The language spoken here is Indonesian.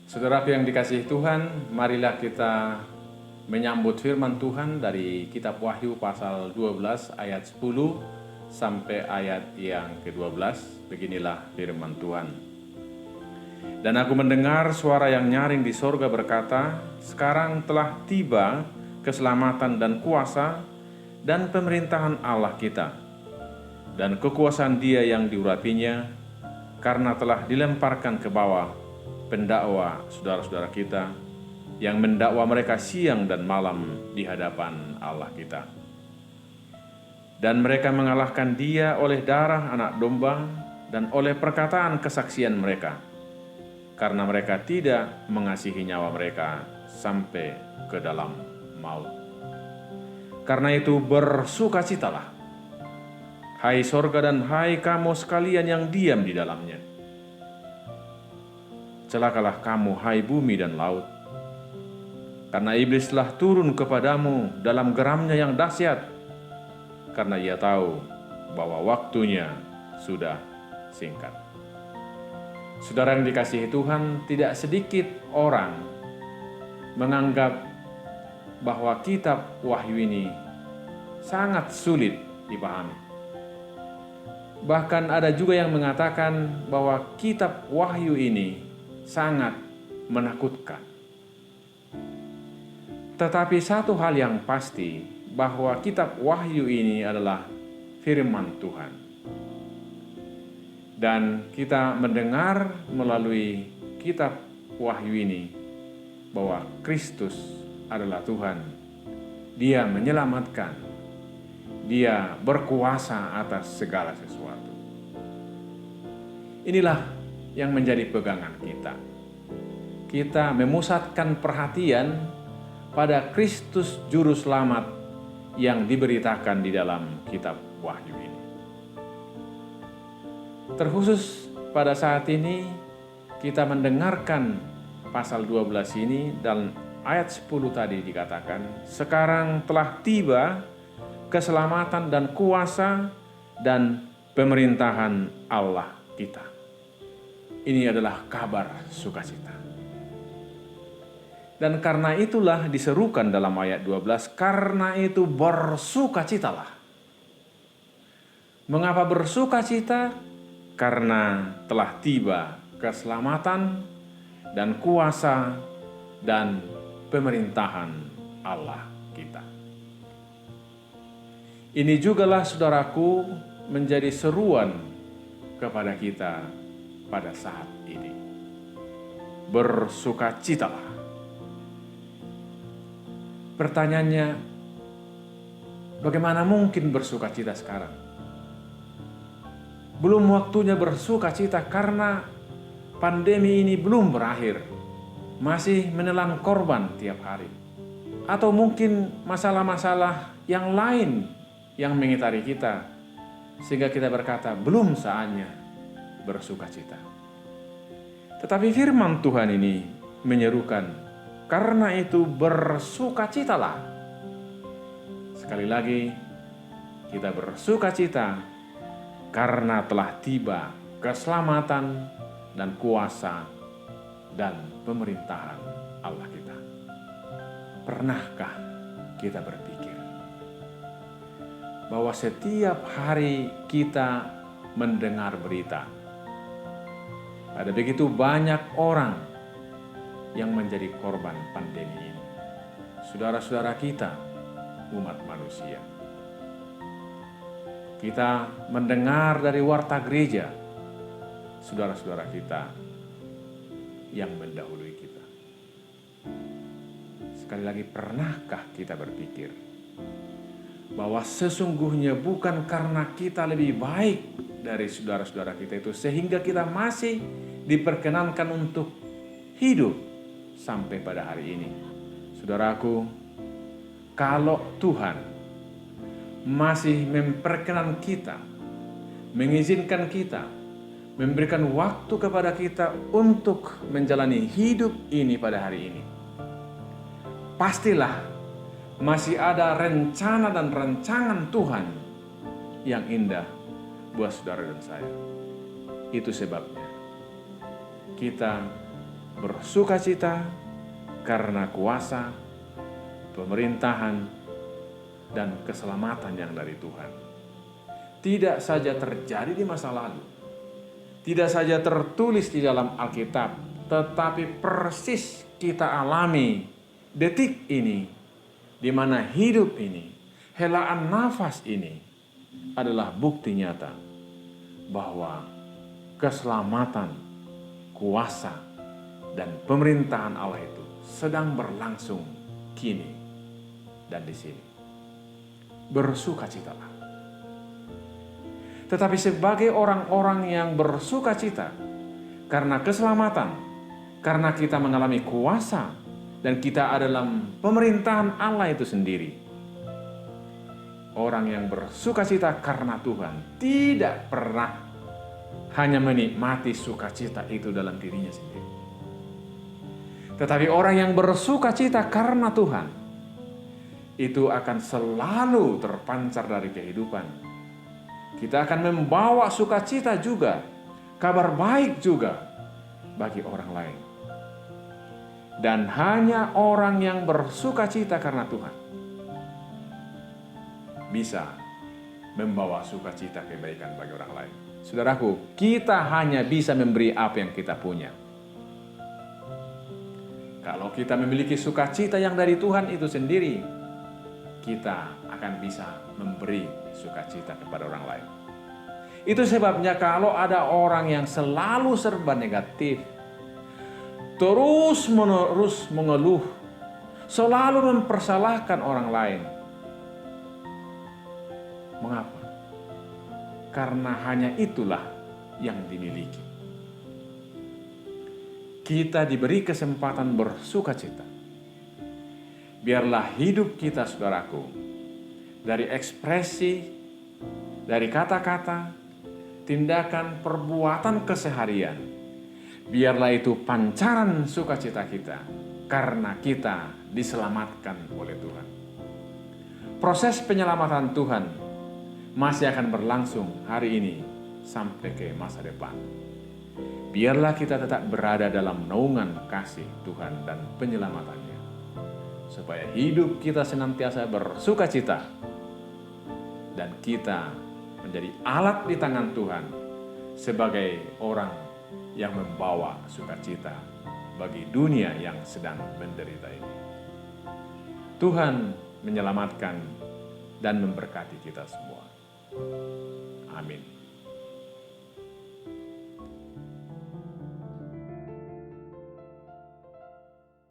Saudaraku yang dikasihi Tuhan, marilah kita menyambut firman Tuhan dari kitab Wahyu pasal 12 ayat 10 sampai ayat yang ke-12. Beginilah firman Tuhan. Dan aku mendengar suara yang nyaring di sorga berkata, sekarang telah tiba keselamatan dan kuasa dan pemerintahan Allah kita, dan kekuasaan Dia yang diurapinya, karena telah dilemparkan ke bawah pendakwa saudara-saudara kita yang mendakwa mereka siang dan malam di hadapan Allah kita. Dan mereka mengalahkan Dia oleh darah anak domba dan oleh perkataan kesaksian mereka, karena mereka tidak mengasihi nyawa mereka sampai ke dalam maut. Karena itu bersukacitalah, hai sorga dan hai kamu sekalian yang diam di dalamnya. Celakalah kamu, hai bumi dan laut, karena iblis telah turun kepadamu dalam geramnya yang dahsyat, karena ia tahu bahwa waktunya sudah singkat. Saudara yang dikasihi Tuhan, tidak sedikit orang menganggap bahwa kitab Wahyu ini sangat sulit dipahami. Bahkan ada juga yang mengatakan bahwa kitab Wahyu ini sangat menakutkan. Tetapi satu hal yang pasti, bahwa kitab Wahyu ini adalah firman Tuhan. Dan kita mendengar melalui kitab Wahyu ini bahwa Kristus adalah Tuhan. Dia menyelamatkan. Dia berkuasa atas segala sesuatu. Inilah yang menjadi pegangan kita. Kita memusatkan perhatian pada Kristus Juru Selamat yang diberitakan di dalam kitab Wahyu ini. Terkhusus pada saat ini kita mendengarkan pasal 12 ini dan ayat 10 tadi dikatakan, sekarang telah tiba keselamatan dan kuasa dan pemerintahan Allah kita. Ini adalah kabar sukacita. Dan karena itulah diserukan dalam ayat 12, karena itu bersukacitalah. Mengapa bersukacita? Karena telah tiba keselamatan dan kuasa dan pemerintahan Allah kita. Ini jugalah saudaraku menjadi seruan kepada kita pada saat ini. Bersukacitalah. Pertanyaannya, bagaimana mungkin bersukacita sekarang? Belum waktunya bersukacita karena pandemi ini belum berakhir. Masih menelan korban tiap hari. Atau mungkin masalah-masalah yang lain yang mengitari kita, sehingga kita berkata, belum saatnya bersukacita. Tetapi firman Tuhan ini menyerukan, karena itu bersukacitalah. Sekali lagi, kita bersukacita karena telah tiba keselamatan dan kuasa dan pemerintahan Allah kita. Pernahkah kita berpikir bahwa setiap hari kita mendengar berita, ada begitu banyak orang yang menjadi korban pandemi ini. Saudara-saudara kita, umat manusia. Kita mendengar dari warta gereja, saudara-saudara kita yang mendahului kita. Sekali lagi, pernahkah kita berpikir bahwa sesungguhnya bukan karena kita lebih baik dari saudara-saudara kita itu, sehingga kita masih diperkenankan untuk hidup sampai pada hari ini. Saudaraku, kalau Tuhan masih memperkenan kita, mengizinkan kita, memberikan waktu kepada kita untuk menjalani hidup ini pada hari ini, pastilah masih ada rencana dan rancangan Tuhan yang indah buat saudara dan saya. Itu sebabnya kita bersukacita karena kuasa, pemerintahan, dan keselamatan yang dari Tuhan. Tidak saja terjadi di masa lalu, tidak saja tertulis di dalam Alkitab, tetapi persis kita alami detik ini, di mana hidup ini, helaan nafas ini adalah bukti nyata bahwa keselamatan, kuasa, dan pemerintahan Allah itu sedang berlangsung kini dan di sini. Bersukacitalah. Tetapi sebagai orang-orang yang bersukacita karena keselamatan, karena kita mengalami kuasa dan kita ada dalam pemerintahan Allah itu sendiri, orang yang bersukacita karena Tuhan tidak pernah hanya menikmati sukacita itu dalam dirinya sendiri. Tetapi orang yang bersukacita karena Tuhan itu akan selalu terpancar dari kehidupan. Kita akan membawa sukacita juga, kabar baik juga bagi orang lain. Dan hanya orang yang bersukacita karena Tuhan bisa membawa sukacita kebaikan bagi orang lain. Saudaraku, kita hanya bisa memberi apa yang kita punya. Kalau kita memiliki sukacita yang dari Tuhan itu sendiri, kita akan bisa memberi sukacita kepada orang lain. Itu sebabnya kalau ada orang yang selalu serba negatif, terus-menerus mengeluh, selalu mempersalahkan orang lain. Mengapa? Karena hanya itulah yang dimiliki. Kita diberi kesempatan bersukacita. Biarlah hidup kita, saudaraku, dari ekspresi, dari kata-kata, tindakan, perbuatan keseharian, biarlah itu pancaran sukacita kita karena kita diselamatkan oleh Tuhan. Proses penyelamatan Tuhan masih akan berlangsung hari ini sampai ke masa depan. Biarlah kita tetap berada dalam naungan kasih Tuhan dan penyelamatannya, supaya hidup kita senantiasa bersukacita dan kita menjadi alat di tangan Tuhan sebagai orang yang membawa sukacita bagi dunia yang sedang menderita ini. Tuhan menyelamatkan dan memberkati kita semua. Amin.